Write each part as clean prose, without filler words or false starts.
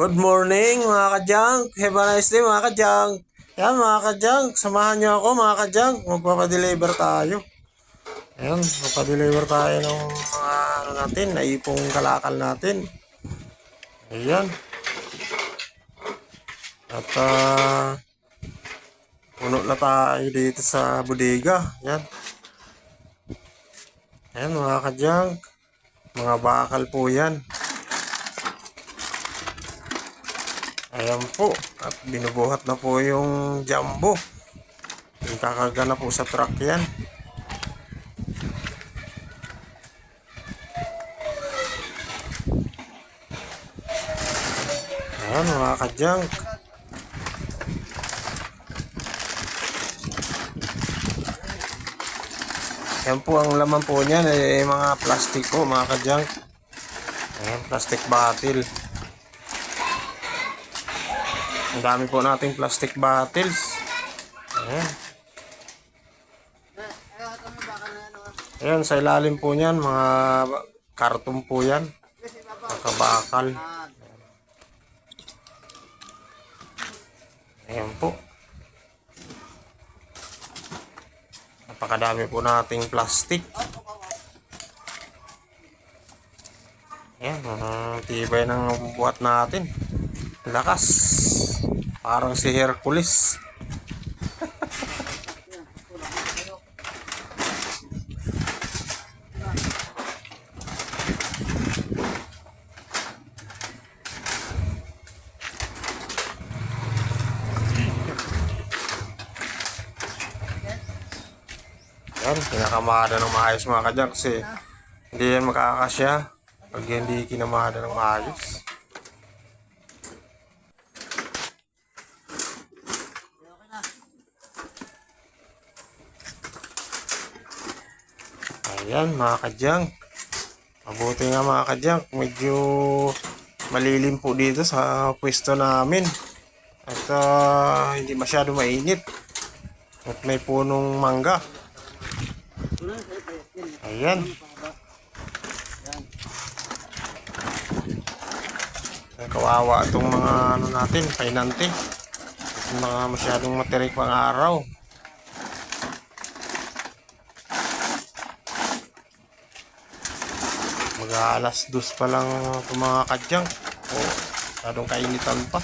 Good morning mga kadyang. Have a nice day mga kadyang. Yan mga kadyang, samahan niyo ako mga kadyang. Magpapadeliver tayo. Ayan, magpapadeliver tayo ng mga natin, naipong kalakal natin. Ayan. At puno na tayo dito sa bodega. Ayan. Ayan mga kadyang. Mga bakal po yan. Ayan po. At binubuhat na po yung jumbo. Kakarga na po sa truck yan. Ayan mga kadyang. Ayan po ang laman po niyan ay mga plastic po mga kadyang. Ayan, plastic bottle. Ang dami po nating plastic bottles. Ayan. Ayan, sa ilalim po niyan, mga karton po yan. Makabakal. Ayan po. Napakadami po nating plastic. Ayan, tibay ng buhat natin. Lakas. Parang si Hercules. Yan, pinakamahada ng maayos mga kadyang kasi hindi yan makakasya pag hindi kinamahada ng maayos. Ayan mga kadyang. Mabuti nga mga kadyang, medyo malilim po dito sa pwesto namin. At hindi masyado mainit. At may punong mangga. Ayan. Kawawa itong mga ano natin, painante. Mga masyadong matirik pang araw. Mag-alas 2 pa lang itong mga kadyang. O, masyadong kainitan pa.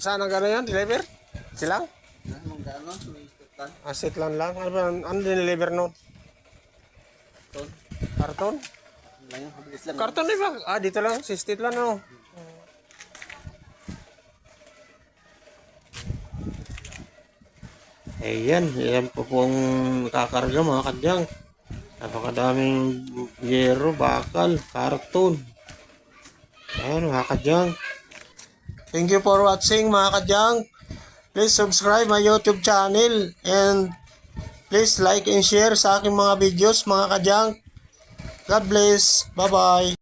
Saan ang gano'n yan? Deliver? Silang? Asit lang lang. Ano deliver nun? Karton? Karton na ba? Dito lang. Sistit lang no. Ayan. Ayan po pong kakarga mga kadyang. Napakadaming yero, bakal, karton. Ayan mga kadyang. Thank you for watching mga kadyang. Please subscribe my YouTube channel and please like and share sa aking mga videos mga kadyang. God bless. Bye-bye.